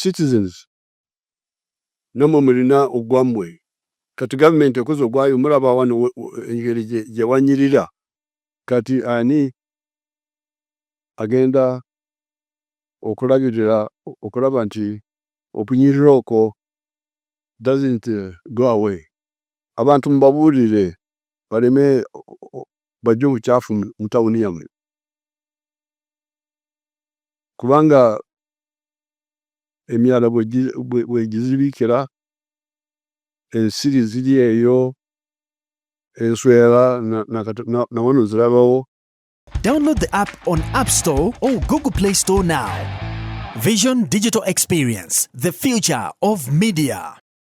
citizens namwe mulina ogwammwe kati gavumenti ekoze ogwayo mulaba wano engeri gye wanyirira kati ani agenda okulabirira okulaba nti okunyirira okwo doesn't go away. Abantu mubabuulire baleme bajje obukyafu mu tawuni yammwe kubanga emyala bwegizibikira ensiri ziri eyo enswera na wano zirabawo. Download the app on App Store or Google Play Store now. Vision Digital Experience, the future of media.